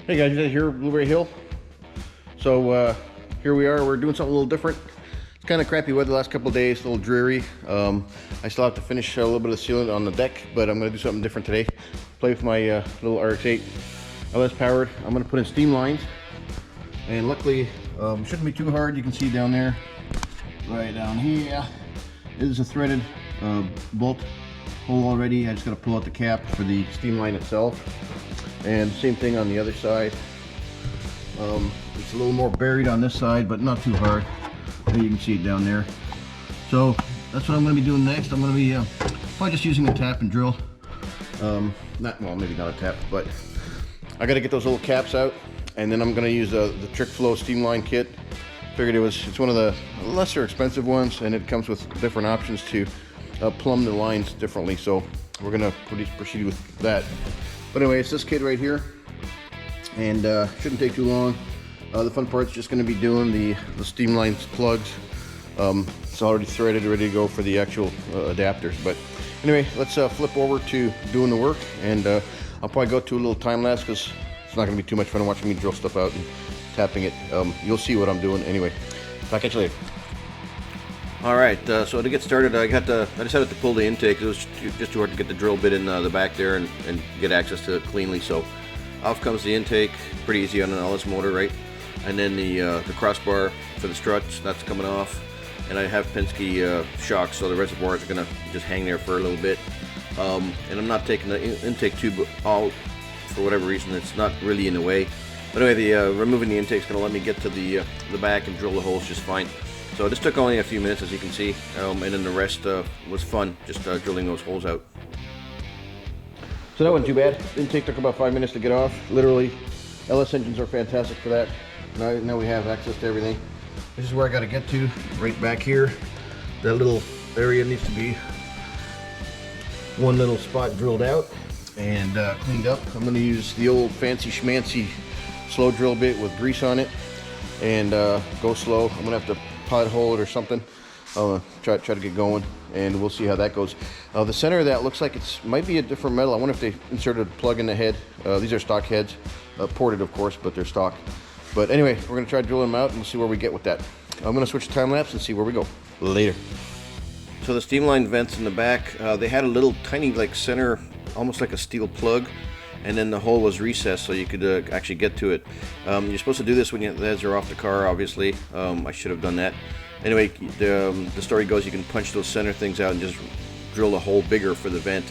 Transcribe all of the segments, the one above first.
Hey guys, you guys here at Blueberry Hill. So here we are. We're doing something a little different. It's kind of crappy weather the last couple of days, a little dreary. I still have to finish a little bit of the sealant on the deck, but I'm going to do something different today. Play with my little RX-8 LS powered. I'm going to put in steam lines, and luckily shouldn't be too hard. You can see down there, right down here, is a threaded bolt hole already. I just got to pull out the cap for the steam line itself. And same thing on the other side. It's a little more buried on this side, but not too hard. You can see it down there. So that's what I'm going to be doing next. I'm going to be probably just using a tap and drill. Well, maybe not a tap, but I got to get those little caps out, and then I'm going to use the Trick Flow steam line kit. Figured it's one of the lesser expensive ones, and it comes with different options to plumb the lines differently. So we're going to proceed with that. But anyway, it's this kit right here, and shouldn't take too long. The fun part's just going to be doing the steam lines plugs. It's already threaded, ready to go for the actual adapters. But anyway, let's flip over to doing the work, and I'll probably go to a little time lapse because it's not going to be too much fun watching me drill stuff out and tapping it. You'll see what I'm doing anyway. I'll catch you later. All right, so to get started, I decided to pull the intake. It was just too hard to get the drill bit in the back there and get access to it cleanly. So off comes the intake, pretty easy on an LS motor, right? And then the crossbar for the struts, that's coming off. And I have Penske shocks, so the reservoirs are gonna just hang there for a little bit. And I'm not taking the intake tube out for whatever reason. It's not really in the way. But anyway, removing the intake is gonna let me get to the back and drill the holes just fine. So this took only a few minutes, as you can see, and then the rest was fun, just drilling those holes out. So that wasn't too bad. Intake took about 5 minutes to get off. Literally, LS engines are fantastic for that. Now we have access to everything. This is where I got to get to, right back here. That little area needs to be one little spot drilled out and cleaned up. I'm going to use the old fancy schmancy slow drill bit with grease on it and go slow. I'm going to have to pothole it or something. I'll try to get going, and we'll see how that goes. The center of that looks like it might be a different metal. I wonder if they inserted a plug in the head. These are stock heads, ported of course, but they're stock. But anyway, we're going to try to drill them out and we'll see where we get with that. I'm going to switch to time lapse and see where we go later. So the steam line vents in the back, they had a little tiny like center, almost like a steel plug, and then the hole was recessed so you could actually get to it. You're supposed to do this when the heads are off the car, obviously. I should have done that. Anyway, the story goes you can punch those center things out and just drill the hole bigger for the vent.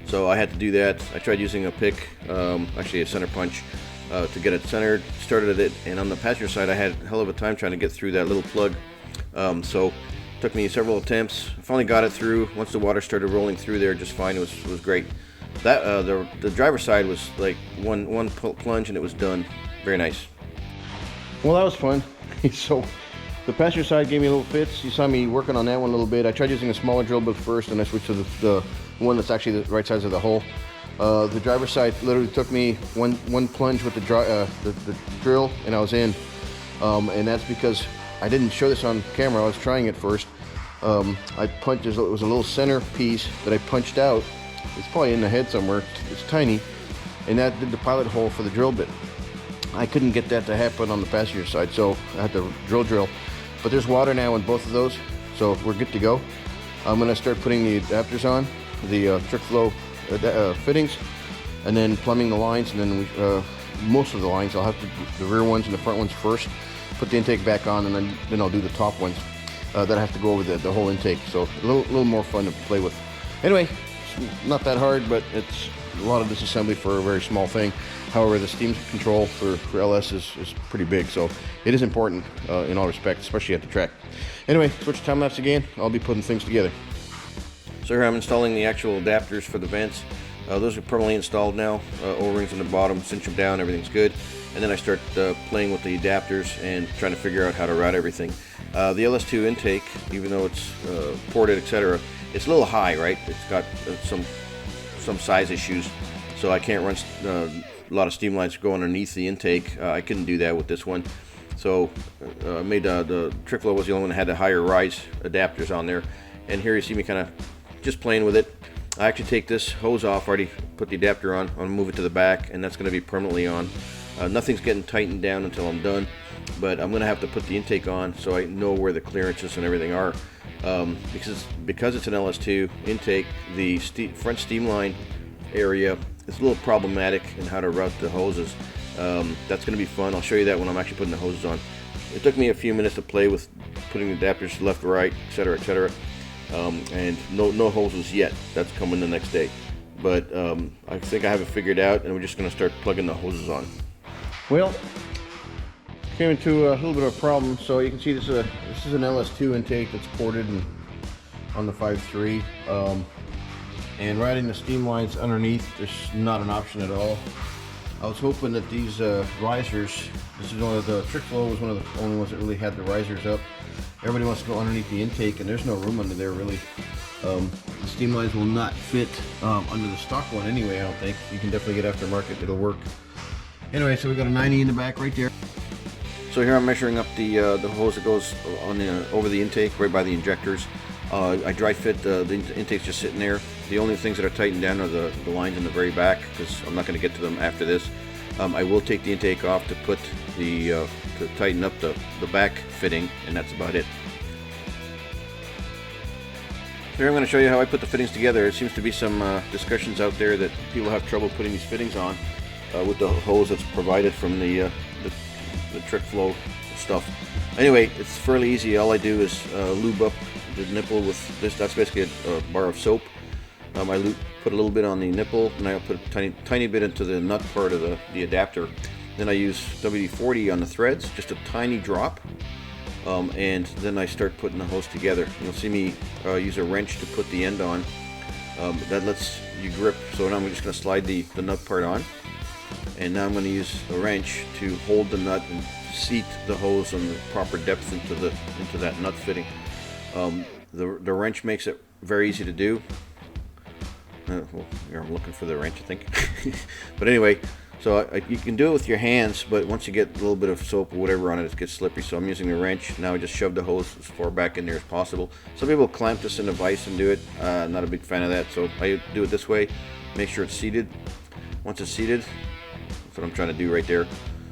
So I had to do that. I tried using a pick, actually a center punch, to get it centered, started it, and on the passenger side I had a hell of a time trying to get through that little plug. So it took me several attempts. I finally got it through. Once the water started rolling through there just fine, it was great. That the driver's side was like one plunge and it was done. Very nice. Well, that was fun. So the passenger side gave me a little fits. You saw me working on that one a little bit. I tried using a smaller drill bit first, and I switched to the one that's actually the right size of the hole. The driver's side literally took me one plunge with the drill, and I was in. And that's because I didn't show this on camera. I was trying it first. I punched. It was a little center piece that I punched out. It's probably in the head somewhere. It's tiny, and that did the pilot hole for the drill bit. I couldn't get that to happen on the passenger side, so I had to drill. But there's water now in both of those, so we're good to go. I'm gonna start putting the adapters on, the Trick Flow fittings, and then plumbing the lines, and then most of the lines. I'll have to the rear ones and the front ones first, put the intake back on, and then I'll do the top ones. That I have to go over the whole intake, so a little more fun to play with. Anyway, it's not that hard, but it's a lot of disassembly for a very small thing. However, the steam control for LS is pretty big, so it is important in all respects, especially at the track. Anyway, switch to time lapse again. I'll be putting things together. So here I'm installing the actual adapters for the vents. Those are permanently installed now. O-rings on the bottom, cinch them down, everything's good. And then I start playing with the adapters and trying to figure out how to route everything. The LS2 intake, even though it's ported, etc., it's a little high, right? It's got some size issues, so I can't run a lot of steam lines go underneath the intake. I couldn't do that with this one. So I made the Trick Flow was the only one that had the higher rise adapters on there. And here you see me kind of just playing with it. I actually take this hose off, already put the adapter on, I'm gonna move it to the back, and that's gonna be permanently on. Nothing's getting tightened down until I'm done, but I'm going to have to put the intake on so I know where the clearances and everything are. Because it's an LS2 intake, the front steam line area is a little problematic in how to route the hoses. That's going to be fun. I'll show you that when I'm actually putting the hoses on. It took me a few minutes to play with putting the adapters left, right, etc., etc. And no hoses yet. That's coming the next day. But I think I have it figured out, and we're just going to start plugging the hoses on. Well, came into a little bit of a problem. So you can see this is an LS2 intake that's ported on the 5.3, and riding the steam lines underneath, there's not an option at all. I was hoping that these risers, this is one of the trick flow was one of the only ones that really had the risers up. Everybody wants to go underneath the intake, and there's no room under there really. The steam lines will not fit under the stock one anyway. I don't think. You can definitely get aftermarket; it'll work. Anyway, so we got a 90 in the back right there. So here I'm measuring up the hose that goes on over the intake, right by the injectors. I dry fit the intake's just sitting there. The only things that are tightened down are the lines in the very back, because I'm not going to get to them after this. I will take the intake off to put to tighten up the back fitting, and that's about it. So here I'm going to show you how I put the fittings together. There seems to be some discussions out there that people have trouble putting these fittings on with the hose that's provided from the trick flow stuff. Anyway, it's fairly easy. All I do is lube up the nipple with this. That's basically a bar of soap. I put a little bit on the nipple, and I put a tiny bit into the nut part of the adapter. Then I use WD-40 on the threads, just a tiny drop, and then I start putting the hose together. You'll see me use a wrench to put the end on. That lets you grip. So now I'm just going to slide the nut part on, and now I'm going to use a wrench to hold the nut and seat the hose on the proper depth into that nut fitting. The wrench makes it very easy to do. Well, here I'm looking for the wrench, I think. But anyway, so you can do it with your hands, but once you get a little bit of soap or whatever on it, it gets slippery. So I'm using the wrench. Now I just shove the hose as far back in there as possible. Some people clamp this in a vise and do it. Not a big fan of that, so I do it this way. Make sure it's seated. Once it's seated, that's what I'm trying to do right there.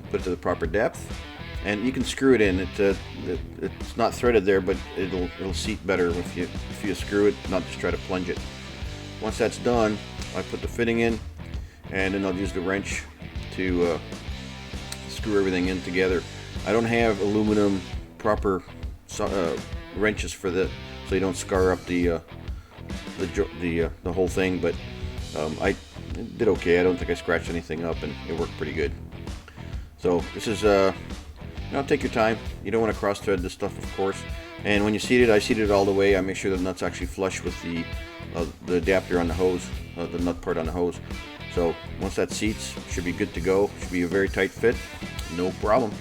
Put it to the proper depth, and you can screw it in. It's not threaded there, but it'll seat better if you screw it, not just try to plunge it. Once that's done, I put the fitting in, and then I'll use the wrench to screw everything in together. I don't have aluminum proper wrenches for this, so you don't scar up the whole thing. But I did okay. I don't think I scratched anything up, and it worked pretty good. So this is take your time. You don't want to cross thread this stuff, of course. And when you seat it, I seat it all the way. I make sure the nut's actually flush with the adapter on the hose, the nut part on the hose. So once that seats, should be good to go. Should be a very tight fit, no problem.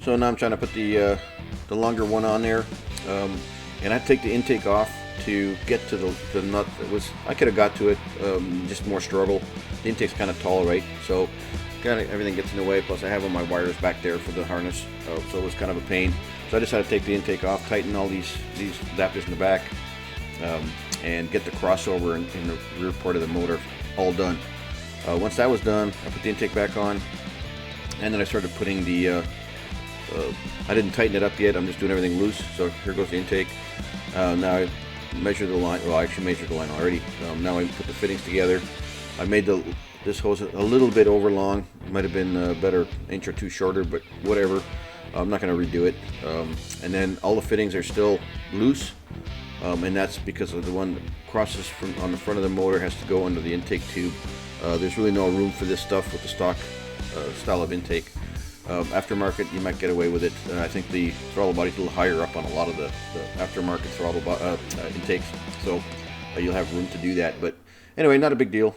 So now I'm trying to put the longer one on there, and I take the intake off to get to the nut. I could have got to it, just more struggle. The intake's kind of tall, right? So kind of everything gets in the way. Plus I have all my wires back there for the harness, so it was kind of a pain. So I decided to take the intake off, tighten all these adapters in the back, and get the crossover in the rear part of the motor all done. Once that was done, I put the intake back on, and then I started putting the I didn't tighten it up yet. I'm just doing everything loose. So here goes the intake. Now I measure the line. Well, I actually measured the line already. Now I put the fittings together. I made this hose a little bit over long. It might have been better, an inch or two shorter, but whatever. I'm not going to redo it. And then all the fittings are still loose, and that's because of the one that crosses on the front of the motor has to go under the intake tube. There's really no room for this stuff with the stock style of intake. Aftermarket, you might get away with it. I think the throttle body's a little higher up on a lot of the aftermarket throttle intakes, so you'll have room to do that. But anyway, not a big deal.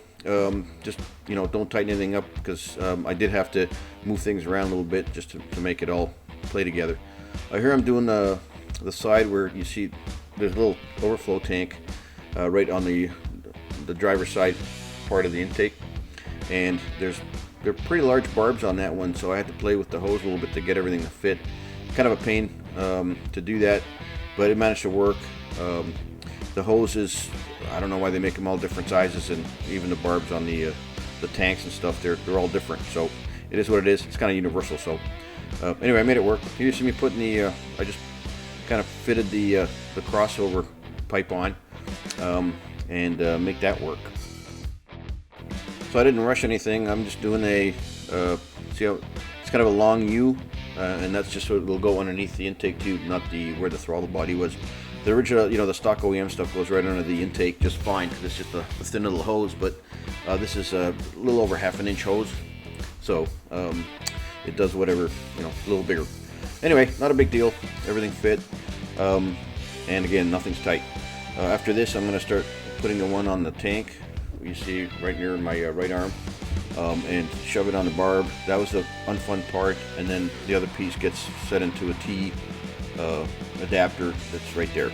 Just don't tighten anything up, because I did have to move things around a little bit just to make it all play together. Here I'm doing the side where you see there's a little overflow tank right on the driver's side part of the intake, and they're pretty large barbs on that one, so I had to play with the hose a little bit to get everything to fit. Kind of a pain to do that, but it managed to work. The hoses, I don't know why they make them all different sizes, and even the barbs on the tanks and stuff, they're all different. So it is what it is. It's kind of universal. So anyway, I made it work. Here you see me putting the I just kind of fitted the crossover pipe on and make that work. So I didn't rush anything. I'm just doing a see how it's kind of a long U, and that's just so it will go underneath the intake tube, not the where the throttle body was. The original, you know, the stock OEM stuff goes right under the intake just fine because it's just a thin little hose, but this is a little over ½ inch hose, so it does whatever, you know, a little bigger. Anyway, not a big deal. Everything fit, and again, nothing's tight. After this, I'm going to start putting the one on the tank. You see right near my right arm, and shove it on the barb. That was the unfun part, and then the other piece gets set into a T adapter that's right there,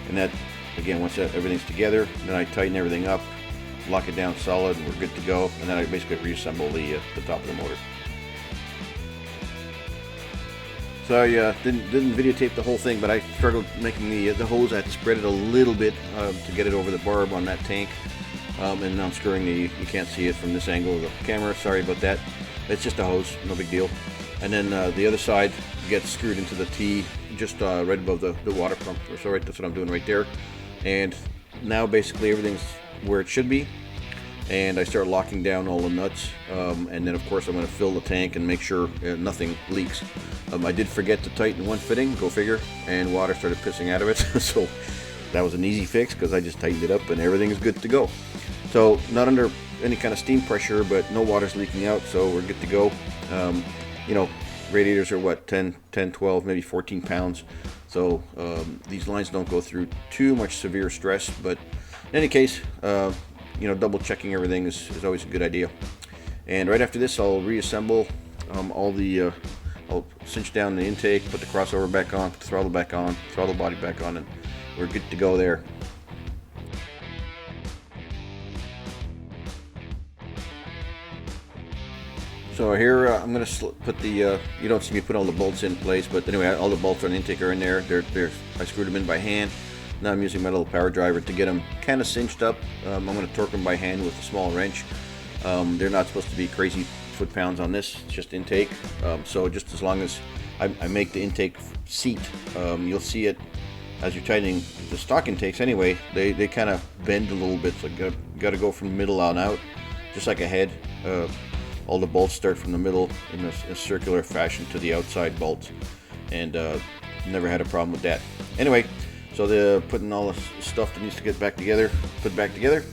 and that, again, once everything's together, then I tighten everything up, lock it down solid, and we're good to go. And then I basically reassemble the top of the motor. So I didn't videotape the whole thing, but I struggled making the hose. I had to spread it a little bit to get it over the barb on that tank. And now I'm screwing you can't see it from this angle of the camera, sorry about that. It's just a hose, no big deal. And then the other side gets screwed into the T just right above the water pump. So right, that's what I'm doing right there. And now basically everything's where it should be. And I start locking down all the nuts. And then of course I'm going to fill the tank and make sure nothing leaks. I did forget to tighten one fitting, go figure, and water started pissing out of it. So that was an easy fix because I just tightened it up and everything is good to go. So not under any kind of steam pressure, but no water's leaking out, so we're good to go. You know, radiators are what, 10, 12, maybe 14 pounds. So these lines don't go through too much severe stress, but in any case, you know, double checking everything is always a good idea. And right after this, I'll reassemble all the, I'll cinch down the intake, put the crossover back on, put the throttle back on, throttle body back on, and we're good to go there. So here I'm going to put the, you don't see me put all the bolts in place, but anyway, all the bolts on the intake are in there. I screwed them in by hand. Now I'm using my little power driver to get them kind of cinched up. I'm going to torque them by hand with a small wrench. They're not supposed to be crazy foot-pounds on this, it's just intake. So just as long as I make the intake seat, you'll see it as you're tightening the stock intakes anyway. They kind of bend a little bit, so you got to go from the middle on out, just like a head. All the bolts start from the middle in a circular fashion to the outside bolts, and never had a problem with that. Anyway, so they're putting all the stuff that needs to get back together, put back together,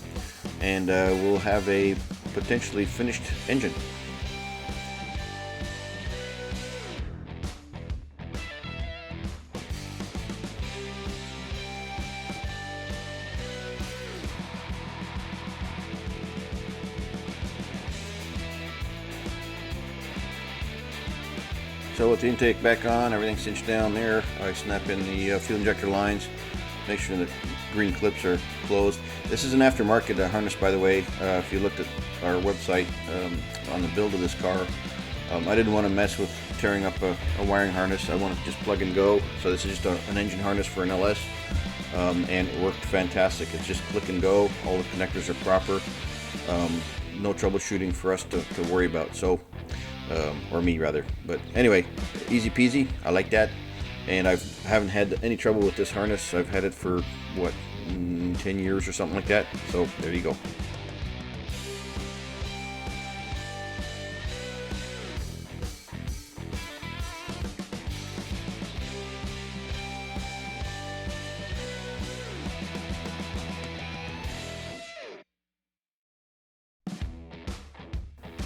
and we'll have a potentially finished engine. So with the intake back on, everything's cinched down there, I snap in the fuel injector lines, make sure the green clips are closed. This is an aftermarket harness, by the way. If you looked at our website on the build of this car, I didn't want to mess with tearing up a wiring harness. I wanted to just plug and go. So this is just an engine harness for an LS, and it worked fantastic. It's just click and go. All the connectors are proper. No troubleshooting for us to worry about. So. Or me rather, but anyway, easy peasy. I like that, and I haven't had any trouble with this harness. I've had it for what, 10 years or something like that, so there you go.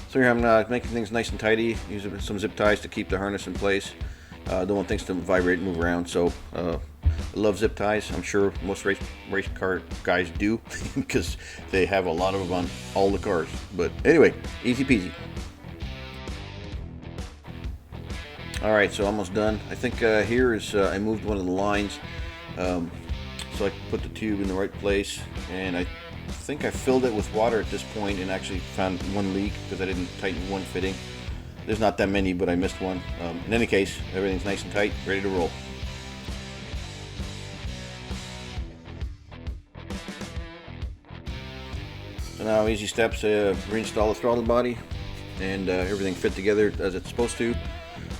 So here I'm making things nice and tidy, using some zip ties to keep the harness in place. Don't want things to vibrate and move around, so I love zip ties. I'm sure most race car guys do because they have a lot of them on all the cars. But anyway, easy peasy. Alright, so almost done. I think here is, I moved one of the lines so I could put the tube in the right place, and I think I filled it with water at this point and actually found one leak because I didn't tighten one fitting. There's not that many, but I missed one. In any case, everything's nice and tight, ready to roll. So now easy steps to reinstall the throttle body, and everything fit together as it's supposed to.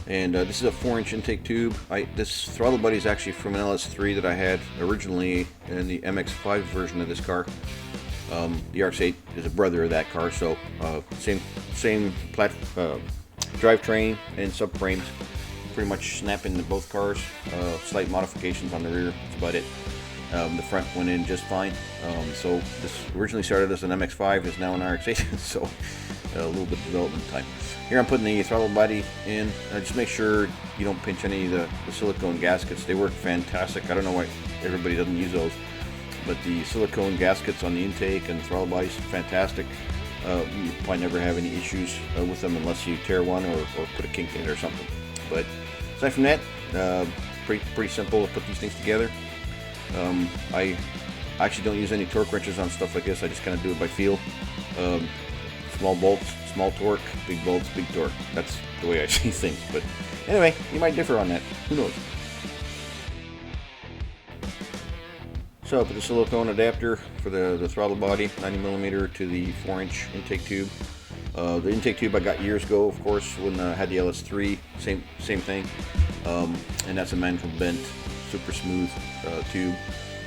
And this is a 4-inch intake tube. This throttle body is actually from an LS3 that I had originally in the MX-5 version of this car. The RX-8 is a brother of that car, so same drivetrain and subframes. Pretty much snap into both cars. Slight modifications on the rear. That's about it. The front went in just fine. So this originally started as an MX-5, is now an RX-8. So a little bit of development time. Here I'm putting the throttle body in. Just make sure you don't pinch any of the silicone gaskets. They work fantastic. I don't know why everybody doesn't use those, but the silicone gaskets on the intake and the throttle body is fantastic. You probably never have any issues with them unless you tear one or put a kink in it or something. But aside from that, pretty simple to put these things together. I actually don't use any torque wrenches on stuff like this. I just kind of do it by feel. Small bolts, small torque, big bolts, big torque. That's the way I see things. But anyway, you might differ on that. Who knows? So I put the silicone adapter for the throttle body, 90mm to the 4-inch intake tube. The intake tube I got years ago, of course, when I had the LS3. Same thing. And that's a manual bent, super smooth tube.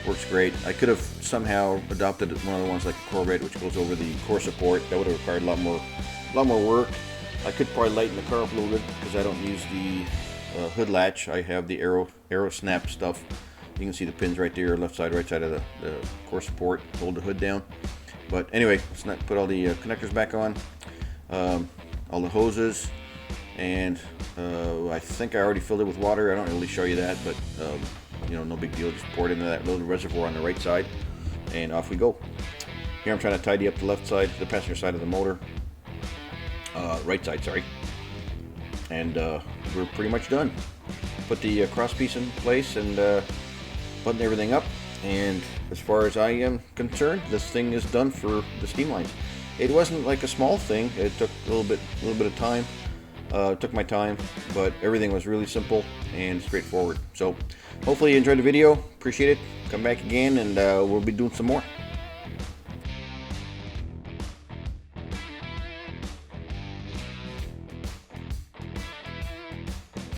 Works great. I could have somehow adopted one of the ones like a Corvette, which goes over the core support. That would have required a lot more work. I could probably lighten the car up a little bit because I don't use the hood latch. I have the arrow snap stuff. You can see the pins right there, left side, right side of the core support. Hold the hood down. But anyway, let's not put all the connectors back on. All the hoses, and I think I already filled it with water. I don't really show you that, but you know, no big deal. Just pour it into that little reservoir on the right side, and off we go. Here I'm trying to tidy up the left side, the passenger side of the motor. Right side, sorry. And we're pretty much done. Put the cross piece in place and button everything up. And as far as I am concerned, this thing is done for the steam lines. It wasn't like a small thing. It took a little bit of time. Took my time, but everything was really simple and straightforward. So hopefully you enjoyed the video. Appreciate it. Come back again, and we'll be doing some more.